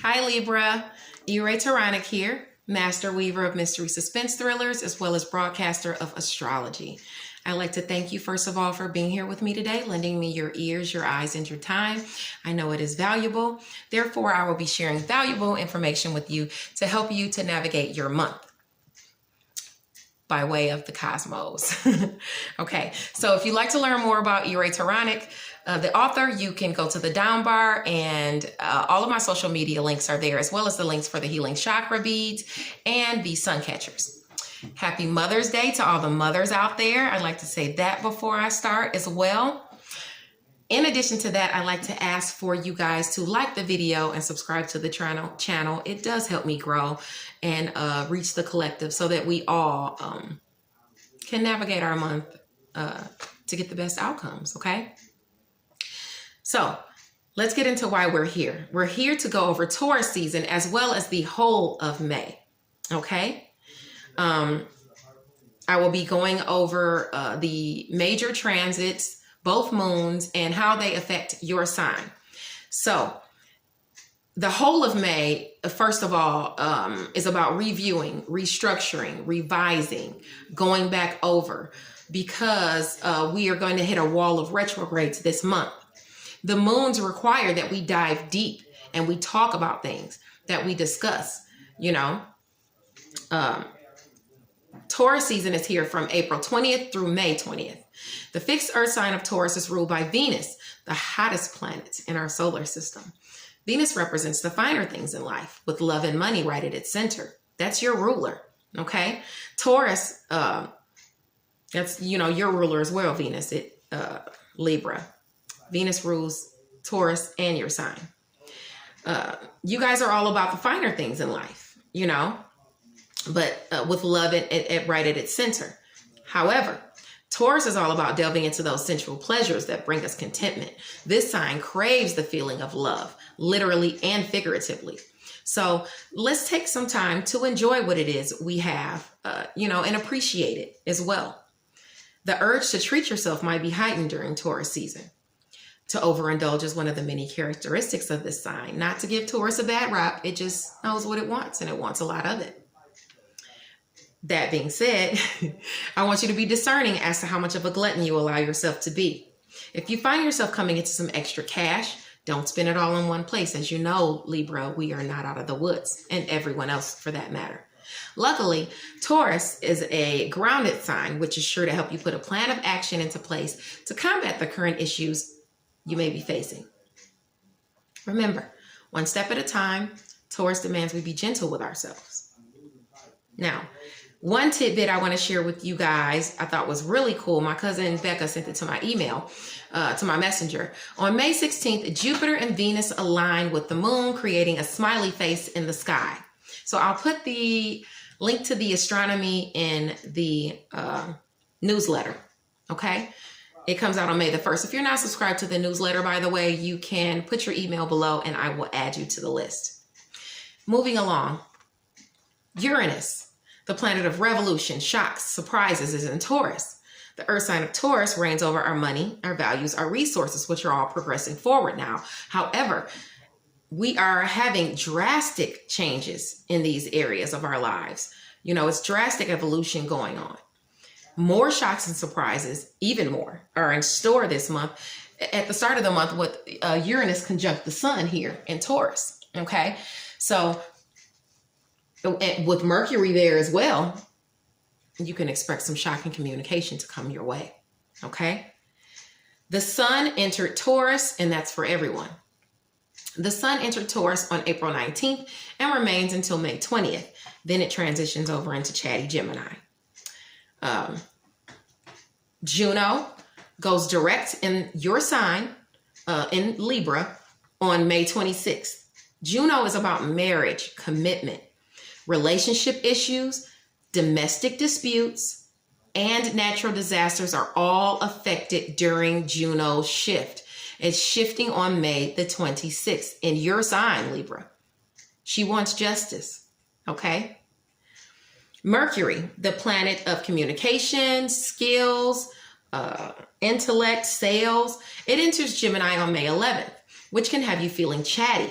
Hi Libra, Uranus here, master weaver of mystery suspense thrillers, as well as broadcaster of astrology. I'd like to thank you first of all for being here with me today, lending me your ears, your eyes, and your time. I know it is valuable. Therefore, I will be sharing valuable information with you to help you to navigate your month by way of the cosmos. Okay, so if you'd like to learn more about Uranus, the author, you can go to the down bar, and all of my social media links are there, as well as the links for the healing chakra beads and the sun catchers. Happy Mother's Day to all the mothers out there. I'd like to say that before I start as well. In addition to that, I'd like to ask for you guys to like the video and subscribe to the channel. It does help me grow and reach the collective so that we all can navigate our month to get the best outcomes, okay? So let's get into why we're here. We're here to go over Taurus season as well as the whole of May, okay? I will be going over the major transits, both moons, and how they affect your sign. So the whole of May, first of all, is about reviewing, restructuring, revising, going back over, because we are going to hit a wall of retrogrades this month. The moons require that we dive deep and we talk about things, that we discuss, you know. Taurus season is here from April 20th through May 20th. The fixed earth sign of Taurus is ruled by Venus, the hottest planet in our solar system. Venus represents the finer things in life, with love and money right at its center. That's your ruler, okay? Taurus, that's, you know, your ruler as well, Venus, Libra. Venus rules Taurus and your sign. You guys are all about the finer things in life, you know, but with love right at its center. However, Taurus is all about delving into those sensual pleasures that bring us contentment. This sign craves the feeling of love, literally and figuratively. So let's take some time to enjoy what it is we have, you know, and appreciate it as well. The urge to treat yourself might be heightened during Taurus season. To overindulge is one of the many characteristics of this sign. Not to give Taurus a bad rap, it just knows what it wants, and it wants a lot of it. That being said, I want you to be discerning as to how much of a glutton you allow yourself to be. If you find yourself coming into some extra cash, don't spend it all in one place. As you know, Libra, we are not out of the woods, and everyone else for that matter. Luckily, Taurus is a grounded sign, which is sure to help you put a plan of action into place to combat the current issues you may be facing. Remember, one step at a time, Taurus demands we be gentle with ourselves. Now, one tidbit I want to share with you guys I thought was really cool. My cousin Becca sent it to my email, to my messenger. On May 16th, Jupiter and Venus align with the moon, creating a smiley face in the sky. So I'll put the link to the astronomy in the newsletter, okay? It comes out on May the 1st. If you're not subscribed to the newsletter, by the way, you can put your email below and I will add you to the list. Moving along, Uranus, the planet of revolution, shocks, surprises, is in Taurus. The earth sign of Taurus reigns over our money, our values, our resources, which are all progressing forward now. However, we are having drastic changes in these areas of our lives. You know, it's drastic evolution going on. More shocks and surprises, even more, are in store this month. At the start of the month with Uranus conjunct the sun here in Taurus, okay? So with Mercury there as well, you can expect some shocking communication to come your way, okay? The sun entered Taurus, and that's for everyone. The sun entered Taurus on April 19th and remains until May 20th. Then it transitions over into chatty Gemini. Juno goes direct in your sign, in Libra, on May 26th. Juno is about marriage, commitment, relationship issues, domestic disputes, and natural disasters are all affected during Juno's shift. It's shifting on May the 26th in your sign, Libra. She wants justice, okay? Mercury, the planet of communication, skills, intellect, sales, it enters Gemini on May 11th, which can have you feeling chatty,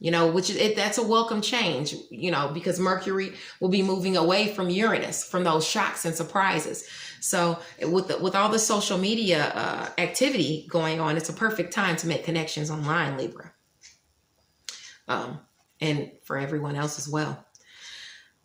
you know, that's a welcome change, you know, because Mercury will be moving away from Uranus, from those shocks and surprises. So with all the social media activity going on, it's a perfect time to make connections online, Libra. And for everyone else as well.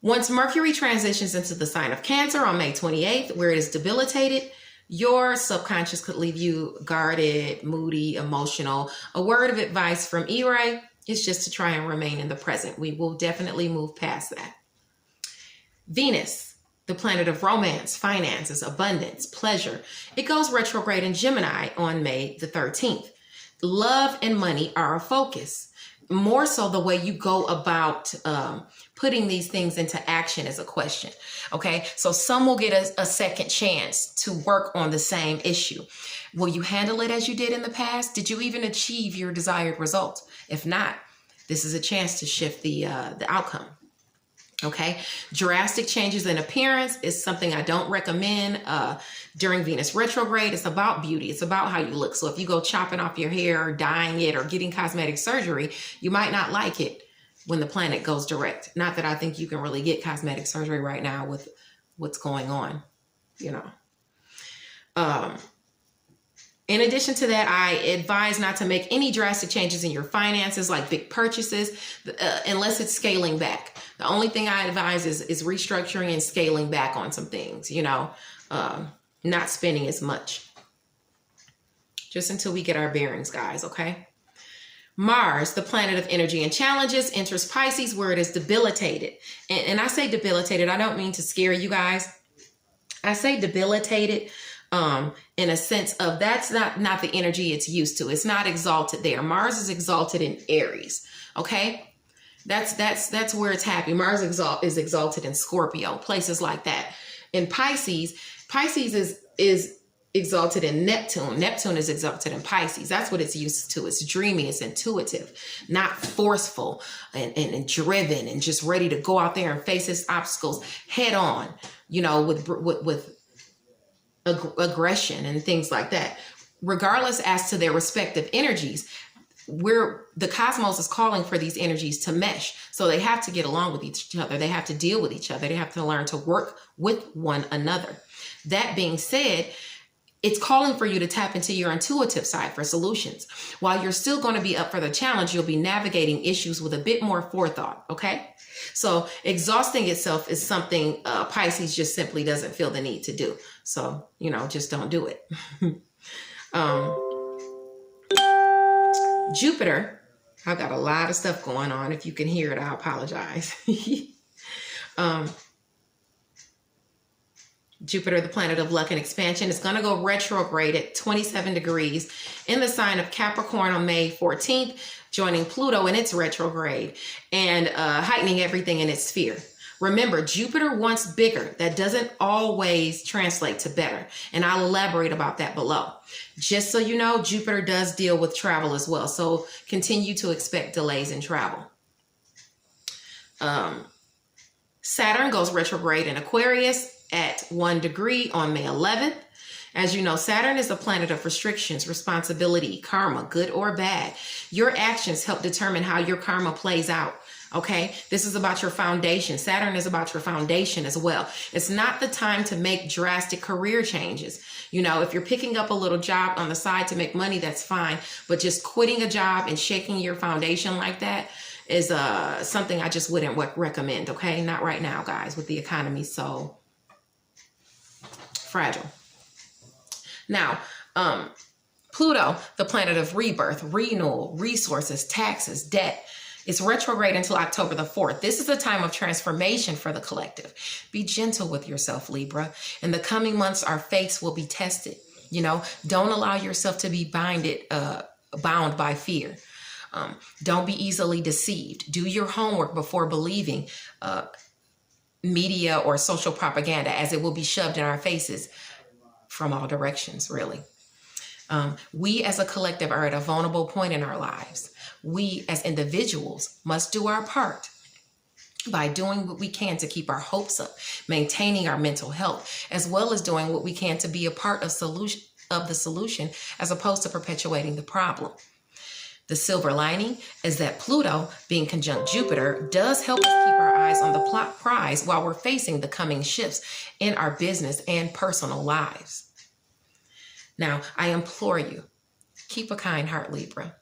Once Mercury transitions into the sign of Cancer on May 28th, where it is debilitated, your subconscious could leave you guarded, moody, emotional. A word of advice from E-Ray is just to try and remain in the present. We will definitely move past that. Venus, the planet of romance, finances, abundance, pleasure. It goes retrograde in Gemini on May the 13th. Love and money are a focus. More so the way you go about putting these things into action is a question. Okay, so some will get a second chance to work on the same issue. Will you handle it as you did in the past? Did you even achieve your desired result? If not, this is a chance to shift the outcome. Okay, drastic changes in appearance is something I don't recommend during Venus retrograde. It's about beauty. It's about how you look. So if you go chopping off your hair or dyeing it or getting cosmetic surgery, you might not like it when the planet goes direct. Not that I think you can really get cosmetic surgery right now with what's going on, you know. In addition to that, I advise not to make any drastic changes in your finances, like big purchases, unless it's scaling back. The only thing I advise is restructuring and scaling back on some things, you know, not spending as much. Just until we get our bearings, guys, okay? Mars, the planet of energy and challenges, enters Pisces where it is debilitated. And I say debilitated, I don't mean to scare you guys. I say debilitated in a sense of that's not the energy it's used to. It's not exalted there. Mars is exalted in Aries, okay? That's where it's happy. Mars is exalted in Scorpio, places like that. In Pisces is exalted in Neptune. Neptune is exalted in Pisces. That's what it's used to. It's dreamy, it's intuitive, not forceful and driven and just ready to go out there and face its obstacles head on, you know, with aggression and things like that. Regardless as to their respective energies, the cosmos is calling for these energies to mesh. So they have to get along with each other. They have to deal with each other. They have to learn to work with one another. That being said, it's calling for you to tap into your intuitive side for solutions. While you're still going to be up for the challenge, you'll be navigating issues with a bit more forethought, okay? So exhausting itself is something Pisces just simply doesn't feel the need to do. So, you know, just don't do it. Jupiter, I've got a lot of stuff going on. If you can hear it, I apologize. Jupiter, the planet of luck and expansion, is going to go retrograde at 27 degrees in the sign of Capricorn on May 14th, joining Pluto in its retrograde and heightening everything in its sphere. Remember, Jupiter wants bigger. That doesn't always translate to better. And I'll elaborate about that below. Just so you know, Jupiter does deal with travel as well. So continue to expect delays in travel. Saturn goes retrograde in Aquarius at 1 degree on May 11th. As you know, Saturn is a planet of restrictions, responsibility, karma, good or bad. Your actions help determine how your karma plays out. Okay, this is about your foundation. Saturn is about your foundation as well. It's not the time to make drastic career changes. You know, if you're picking up a little job on the side to make money, that's fine. But just quitting a job and shaking your foundation like that is something I just wouldn't recommend. Okay, not right now, guys, with the economy so fragile. Now, Pluto, the planet of rebirth, renewal, resources, taxes, debt, it's retrograde until October the 4th. This is a time of transformation for the collective. Be gentle with yourself, Libra. In the coming months, our faiths will be tested. You know, don't allow yourself to be bound by fear. Don't be easily deceived. Do your homework before believing media or social propaganda, as it will be shoved in our faces from all directions, really. We as a collective are at a vulnerable point in our lives. We as individuals must do our part by doing what we can to keep our hopes up, maintaining our mental health, as well as doing what we can to be a part of the solution as opposed to perpetuating the problem. The silver lining is that Pluto, being conjunct Jupiter, does help us keep our eyes on the prize while we're facing the coming shifts in our business and personal lives. Now, I implore you, keep a kind heart, Libra.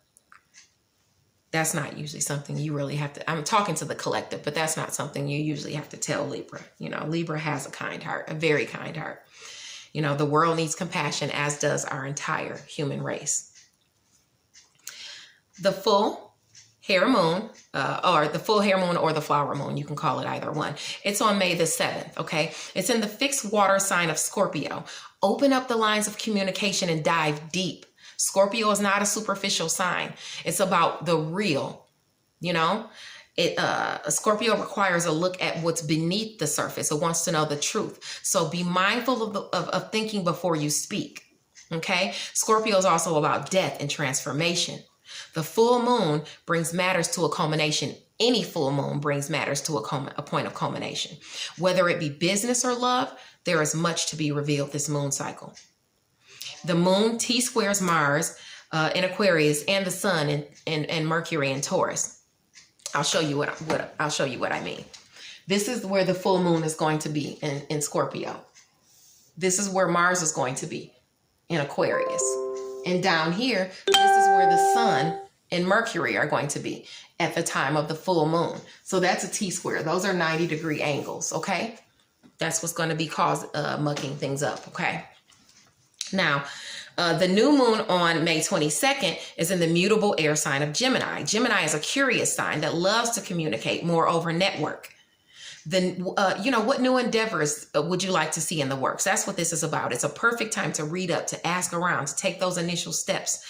That's not usually something you really have to, I'm talking to the collective, but that's not something you usually have to tell Libra. You know, Libra has a kind heart, a very kind heart. You know, the world needs compassion, as does our entire human race. The full hair moon, or the full hair moon or the flower moon, you can call it either one. It's on May the 7th, okay? It's in the fixed water sign of Scorpio. Open up the lines of communication and dive deep. Scorpio is not a superficial sign. It's about the real, you know? Scorpio requires a look at what's beneath the surface. It wants to know the truth. So be mindful of thinking before you speak, okay? Scorpio is also about death and transformation. The full moon brings matters to a culmination. Any full moon brings matters to a point of culmination. Whether it be business or love, there is much to be revealed this moon cycle. The moon T-squares Mars in Aquarius and the sun in Mercury in Taurus. I'll show you what I mean. This is where the full moon is going to be in Scorpio. This is where Mars is going to be in Aquarius. And down here, this is where the sun and Mercury are going to be at the time of the full moon. So that's a T-square. Those are 90-degree angles, okay? That's what's going to be mucking things up, okay? Now, the new moon on May 22nd is in the mutable air sign of Gemini. Gemini is a curious sign that loves to communicate, moreover network. Then, what new endeavors would you like to see in the works? That's what this is about. It's a perfect time to read up, to ask around, to take those initial steps.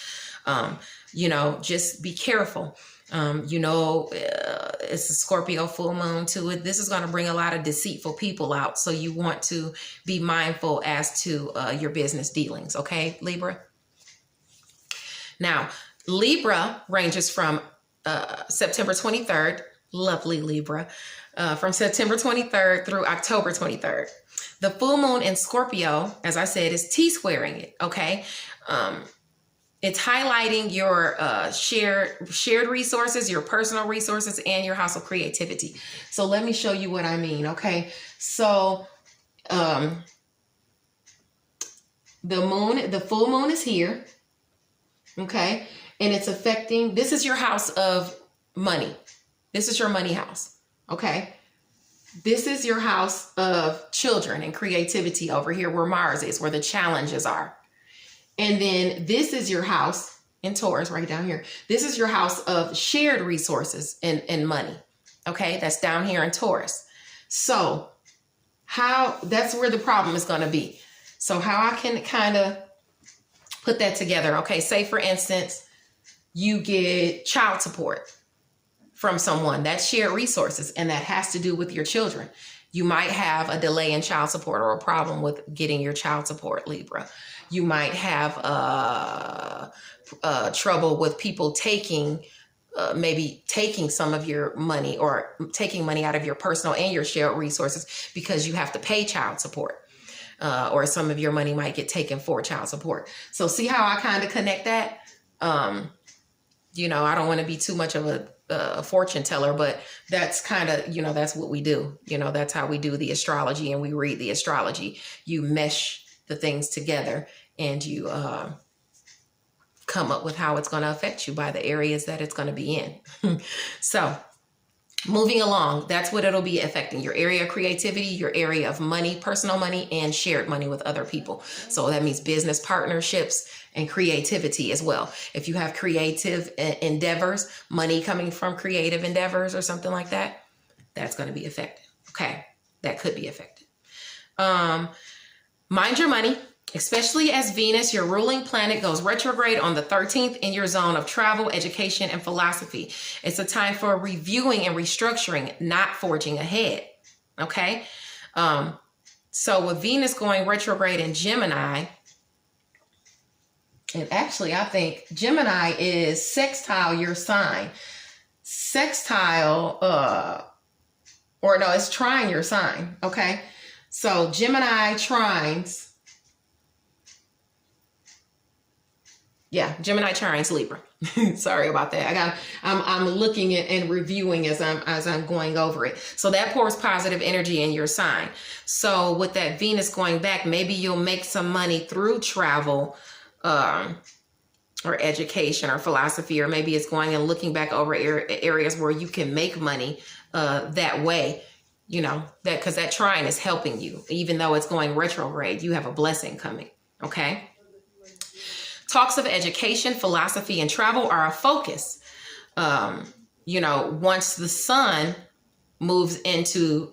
Just be careful. It's a Scorpio full moon too. This is going to bring a lot of deceitful people out. So you want to be mindful as to your business dealings. Okay, Libra. Now, Libra ranges from September 23rd. Lovely Libra. From September 23rd through October 23rd. The full moon in Scorpio, as I said, is T-squaring it. Okay. It's highlighting your shared resources, your personal resources, and your house of creativity. So let me show you what I mean, okay? So the full moon is here, okay? And it's affecting, this is your house of money. This is your money house, okay? This is your house of children and creativity over here where Mars is, where the challenges are. And then this is your house in Taurus right down here. This is your house of shared resources and money. Okay, that's down here in Taurus. So that's where the problem is going to be. So how I can kind of put that together. Okay, say for instance, you get child support from someone. That's shared resources, and that has to do with your children. You might have a delay in child support or a problem with getting your child support, Libra. You might have trouble with people maybe taking some of your money or taking money out of your personal and your shared resources because you have to pay child support. Or some of your money might get taken for child support. So see how I kind of connect that? I don't want to be too much of a fortune teller, but that's kind of, that's what we do. That's how we do the astrology, and we read the astrology. You mesh the things together and you come up with how it's going to affect you by the areas that it's going to be in. So moving along, that's what it'll be affecting: your area of creativity, your area of money, personal money, and shared money with other people. So that means business partnerships and creativity as well. If you have creative endeavors, money coming from creative endeavors or something like that, that's going to be affected. Okay, that could be affected. Mind your money, especially as Venus, your ruling planet, goes retrograde on the 13th in your zone of travel, education, and philosophy. It's a time for reviewing and restructuring, not forging ahead. Okay? So with Venus going retrograde in Gemini, and actually I think Gemini is sextile your sign. Sextile, it's trying your sign. Okay? So Gemini trines Yeah, Gemini trines Libra. Sorry about that. I'm looking at and reviewing as I'm going over it. So that pours positive energy in your sign. So with that Venus going back, maybe you'll make some money through travel, or education or philosophy, or maybe it's going and looking back over areas where you can make money that way. You know, that because that trine is helping you, even though it's going retrograde, you have a blessing coming. Okay. Talks of education, philosophy, and travel are a focus. You know, once the sun moves into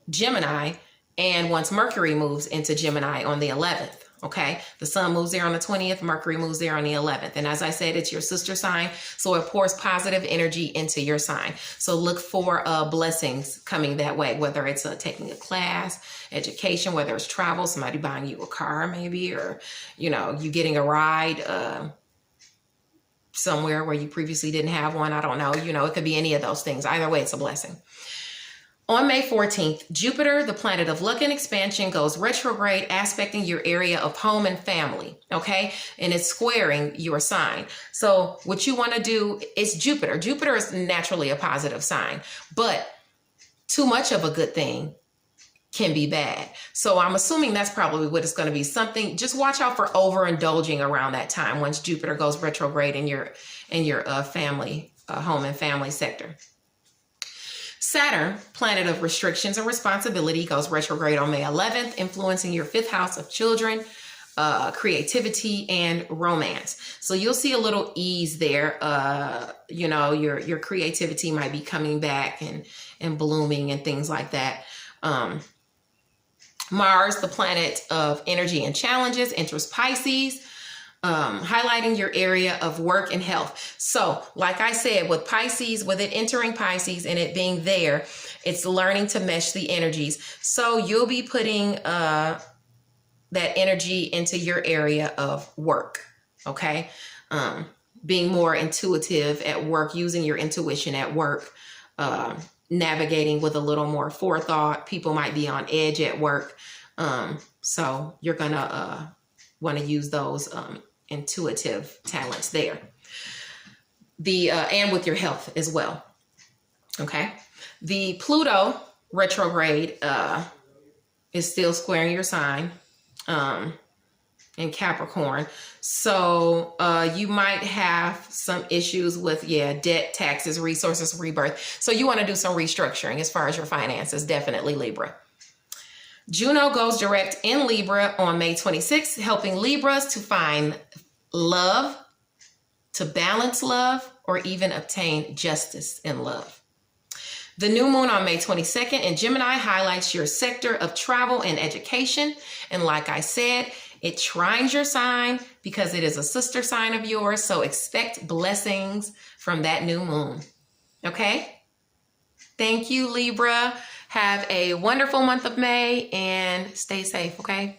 Gemini, and once Mercury moves into Gemini on the 11th, okay? The sun moves there on the 20th, Mercury moves there on the 11th. And as I said, it's your sister sign, so it pours positive energy into your sign. So look for blessings coming that way, whether it's taking a class, education, whether it's travel, somebody buying you a car maybe, or, you know, you getting a ride somewhere where you previously didn't have one. I don't know. You know, it could be any of those things. Either way, it's a blessing. On May 14th, Jupiter, the planet of luck and expansion, goes retrograde, aspecting your area of home and family, okay? And it's squaring your sign. So what you want to do is Jupiter. Jupiter is naturally a positive sign, but too much of a good thing can be bad. So I'm assuming that's probably what it's going to be. Something, just watch out for overindulging around that time once Jupiter goes retrograde in your family, home and family sector. Saturn, planet of restrictions and responsibility, goes retrograde on May 11th, influencing your 5th house of children, creativity, and romance. So you'll see a little ease there. You know, your creativity might be coming back and blooming and things like that. Mars, the planet of energy and challenges, enters Pisces, highlighting your area of work and health. So like I said, with Pisces, with it entering Pisces and it being there, it's learning to mesh the energies. So you'll be putting that energy into your area of work. Okay. Being more intuitive at work, using your intuition at work, navigating with a little more forethought. People might be on edge at work. So you're going to want to use those intuitive talents there. And with your health as well. Okay. The Pluto retrograde is still squaring your sign in Capricorn. So you might have some issues with, debt, taxes, resources, rebirth. So you want to do some restructuring as far as your finances, definitely Libra. Juno goes direct in Libra on May 26th, helping Libras to find love, to balance love, or even obtain justice in love. The new moon on May 22nd in Gemini highlights your sector of travel and education. And like I said, it trines your sign because it is a sister sign of yours. So expect blessings from that new moon. Okay? Thank you, Libra. Have a wonderful month of May and stay safe, okay?